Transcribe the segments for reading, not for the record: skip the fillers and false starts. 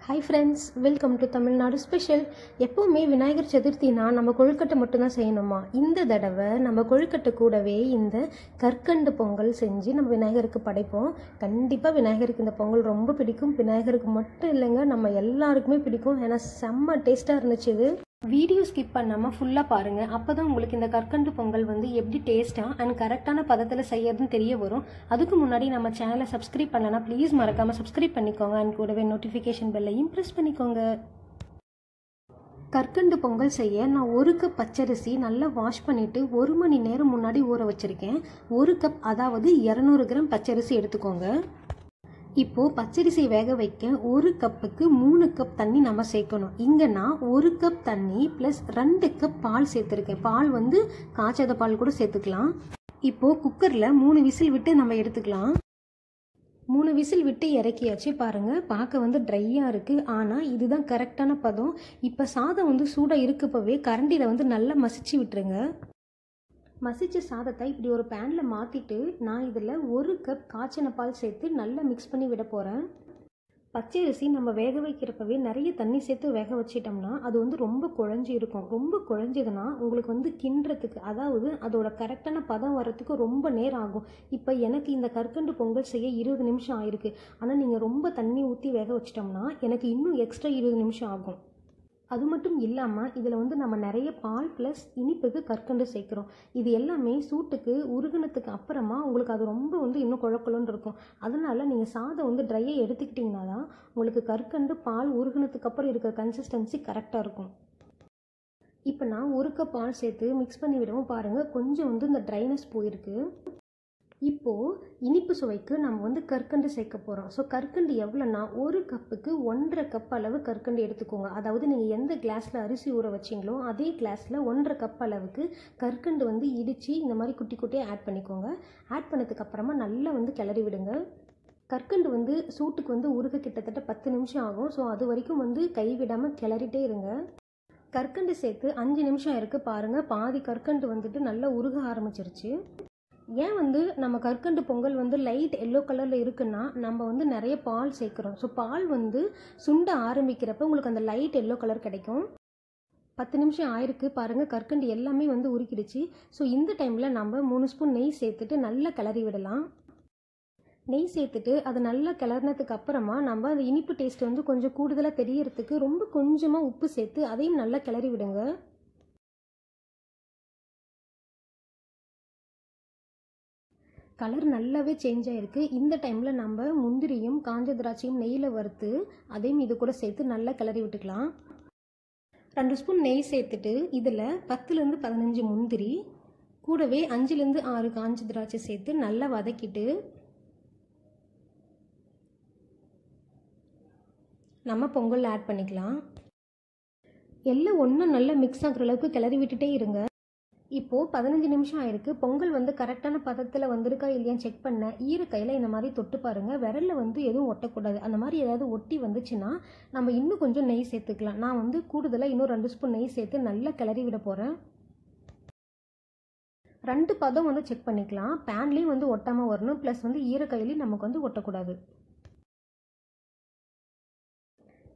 Hi friends, welcome to Tamilnadu special. எப்பவுமே விநாயகர் சதுர்த்தினா நம்ம கொழுக்கட்டை மட்டும் தான் செய்யணுமா? இந்த தடவை நம்ம கொழுக்கட்டை கூடவே இந்த கற்கண்டு பொங்கல் செஞ்சு நம்ம விநாயகருக்கு படைப்போம். கண்டிப்பா விநாயகருக்கு இந்த பொங்கல் ரொம்ப பிடிக்கும். விநாயகருக்கு மட்டும் இல்லைங்க, நம்ம எல்லாருக்குமே பிடிக்கும். ஏன்னா செம்ம டேஸ்டா இருந்துச்சு இது. வீடியோ ஸ்கிப் பண்ணாமல் ஃபுல்லாக பாருங்கள். அப்போ தான் உங்களுக்கு இந்த கற்கண்டு பொங்கல் வந்து எப்படி டேஸ்ட்டாக அண்ட் கரெக்டான பதத்தில் செய்யறதுன்னு தெரிய வரும். அதுக்கு முன்னாடி நம்ம சேனலை சப்ஸ்கிரைப் பண்ணலன்னா ப்ளீஸ் மறக்காமல் சப்ஸ்கிரைப் பண்ணிக்கோங்க அண்ட் கூடவே நோட்டிஃபிகேஷன் பெல்லையும் ப்ரெஸ் பண்ணிக்கோங்க. கற்கண்டு பொங்கல் செய்ய நான் 1 கப் பச்சரிசி நல்லா வாஷ் பண்ணிவிட்டு 1 மணி நேரம் முன்னாடி ஊற வச்சுருக்கேன். 1 கப் அதாவது 200 கிராம் பச்சரிசி எடுத்துக்கோங்க. இப்போது பச்சரிசி வேக வைக்க 1 கப்புக்கு 3 கப் தண்ணி நம்ம சேர்க்கணும். இங்கே நான் 1 கப் தண்ணி ப்ளஸ் 2 கப் பால் சேர்த்துருக்கேன். பால் வந்து காய்ச்சாத பால் கூட சேர்த்துக்கலாம். இப்போது குக்கரில் 3 விசில் விட்டு நம்ம எடுத்துக்கலாம். 3 விசில் விட்டு இறக்கியாச்சு. பாருங்கள், பார்க்க வந்து ட்ரையாக இருக்குது. ஆனால் இதுதான் கரெக்டான பதம். இப்போ சாதம் வந்து சூடாக இருக்கப்பவே கரண்டியில் வந்து நல்லா மசிச்சு விட்டுருங்க. மசிச்ச சாதத்தை இப்படி ஒரு பேனில் மாற்றிட்டு நான் இதில் 1 கப் காய்ச்சின பால் சேர்த்து நல்லா மிக்ஸ் பண்ணி விட போகிறேன். பச்சரிசி நம்ம வேக வைக்கிறப்பவே நிறைய தண்ணி சேர்த்து வேக வச்சிட்டோம்னா அது வந்து ரொம்ப குழஞ்சி இருக்கும். ரொம்ப குழஞ்சதுன்னா உங்களுக்கு வந்து கிண்டுறதுக்கு, அதாவது அதோட கரெக்டான பதம் வரத்துக்கு ரொம்ப நேரம் ஆகும். இப்போ எனக்கு இந்த கற்கண்டு பொங்கல் செய்ய 20 நிமிஷம் ஆயிருக்கு. ஆனால் நீங்கள் ரொம்ப தண்ணி ஊற்றி வேக வச்சிட்டோம்னா எனக்கு இன்னும் எக்ஸ்ட்ரா 20 நிமிஷம் ஆகும். அது மட்டும் இல்லாமல் இதில் வந்து நம்ம நிறைய பால் ப்ளஸ் இனிப்புக்கு கற்கண்டு சேர்க்குறோம். இது எல்லாமே சூட்டுக்கு உருகுனத்துக்கு அப்புறமா உங்களுக்கு அது ரொம்ப வந்து இன்னும் குழக்குலன்னு இருக்கும். அதனால் நீங்கள் சாதம் வந்து ட்ரையாக எடுத்துக்கிட்டிங்கன்னா தான் உங்களுக்கு கற்கண்டு பால் உருகுனத்துக்கு அப்புறம் இருக்கிற கன்சிஸ்டன்சி கரெக்டாக இருக்கும். இப்போ நான் 1 கப் பால் சேர்த்து மிக்ஸ் பண்ணி விடவும் பாருங்கள், கொஞ்சம் வந்து இந்த ட்ரைனஸ் போயிருக்கு. இப்போது இனிப்பு சுவைக்கு நம்ம வந்து கற்கண்டு சேர்க்க போகிறோம். ஸோ கற்கண்டு எவ்வளோன்னா 1 கப்புக்கு 1.5 கப் அளவு கற்கண்டு எடுத்துக்கோங்க. அதாவது நீங்கள் எந்த கிளாஸில் அரிசி ஊற வச்சிங்களோ அதே கிளாஸில் 1.5 கப் அளவுக்கு கற்கண்டு வந்து இடித்து இந்த மாதிரி குட்டி குட்டியாக ஆட் பண்ணிக்கோங்க. ஆட் பண்ணதுக்கப்புறமா நல்லா வந்து கிளறி விடுங்க. கற்கண்டு வந்து சூட்டுக்கு வந்து உருக கிட்டத்தட்ட 10 நிமிஷம் ஆகும். ஸோ அது வரைக்கும் வந்து கைவிடாமல் கிளறிட்டே இருங்க. கற்கண்டு சேர்த்து 5 நிமிஷம் இருக்குது. பாருங்கள், பாதி கற்கண்டு வந்துட்டு நல்லா உருக ஆரம்பிச்சிருச்சு. ஏன் வந்து நம்ம கற்கண்டு பொங்கல் வந்து லைட் எல்லோ கலரில் இருக்குன்னா நம்ம வந்து நிறைய பால் சேர்க்குறோம். ஸோ பால் வந்து சுண்ட ஆரம்பிக்கிறப்ப உங்களுக்கு அந்த லைட் எல்லோ கலர் கிடைக்கும். 10 நிமிஷம் ஆயிருக்கு. பாருங்கள், கற்கண்டு எல்லாமே வந்து உருக்கிடுச்சு. ஸோ இந்த டைமில் நம்ம 3 ஸ்பூன் நெய் சேர்த்துட்டு நல்லா கிளறி விடலாம். நெய் சேர்த்துட்டு அது நல்லா கிளறினதுக்கு அப்புறமா நம்ம அந்த இனிப்பு டேஸ்ட் வந்து கொஞ்சம் கூடுதலாக தெரியறதுக்கு ரொம்ப கொஞ்சமாக உப்பு சேர்த்து அதையும் நல்லா கிளறி விடுங்க. கலர் நல்லாவே சேஞ்ச் ஆகிருக்கு. இந்த டைமில் நம்ம முந்திரியும் காஞ்ச திராட்சையும் நெய்யில் வறுத்து அதையும் இது கூட சேர்த்து நல்லா கிளறி விட்டுக்கலாம். 2 ஸ்பூன் நெய் சேர்த்துட்டு இதில் 10லேருந்து 15 முந்திரி கூடவே 5லேருந்து 6 காஞ்ச திராட்சை சேர்த்து நல்லா வதக்கிட்டு நம்ம பொங்கல் ஆட் பண்ணிக்கலாம். எல்லாம் ஒன்றும் நல்லா மிக்ஸ் ஆகுற அளவுக்கு கிளறி விட்டுட்டே இருங்க. இப்போது 15 நிமிஷம் ஆயிருக்கு. பொங்கல் வந்து கரெக்டான பதத்தில் வந்திருக்கா இல்லையான்னு செக் பண்ண ஈரக்கையில் இந்த மாதிரி தொட்டு பாருங்கள். விரலில் வந்து எதுவும் ஒட்டக்கூடாது. அந்த மாதிரி ஏதாவது ஒட்டி வந்துச்சுன்னா நம்ம இன்னும் கொஞ்சம் நெய் சேர்த்துக்கலாம். நான் வந்து கூடுதலாக இன்னும் 2 ஸ்பூன் நெய் சேர்த்து நல்லா கிளறி விட போகிறேன். 2 பதம் வந்து செக் பண்ணிக்கலாம். பேன்லேயும் வந்து ஒட்டாமல் வரணும், ப்ளஸ் வந்து ஈரக்கையிலையும் நமக்கு வந்து ஒட்டக்கூடாது.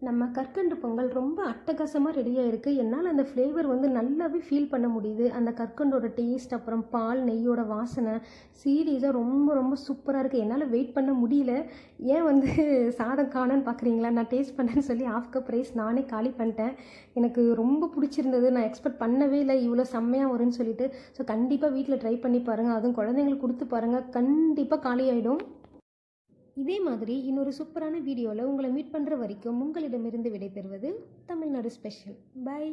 நம்ம கற்கண்டு பொங்கல் ரொம்ப அட்டகாசமாக ரெடியாக இருக்குது. என்னால் அந்த ஃப்ளேவர் வந்து நல்லாவே ஃபீல் பண்ண முடியுது. அந்த கற்கண்டோட டேஸ்ட், அப்புறம் பால் நெய்யோட வாசனை சீரியஸாக ரொம்ப ரொம்ப சூப்பராக இருக்குது. என்னால் வெயிட் பண்ண முடியல. ஏன் வந்து சாதம் காணன்னு பார்க்குறீங்களா? நான் டேஸ்ட் பண்ணேன்னு சொல்லி 1/2 கப் ரைஸ் நானே காலி பண்ணிட்டேன். எனக்கு ரொம்ப பிடிச்சிருந்தது. நான் எக்ஸ்பெக்ட் பண்ணவே இல்லை இவ்வளோ செம்மையாக வரும்னு சொல்லிட்டு. ஸோ கண்டிப்பாக வீட்டில் ட்ரை பண்ணி பாருங்கள். அதுவும் குழந்தைங்களுக்கு கொடுத்து பாருங்கள், கண்டிப்பாக காலி ஆகிடும். இதே மாதிரி இன்னொரு சூப்பரான வீடியோவில் உங்களை மீட் பண்ணுற வரைக்கும் உங்களிடமிருந்து விடைபெறுவது தமிழ்நாடு ஸ்பெஷல். பை.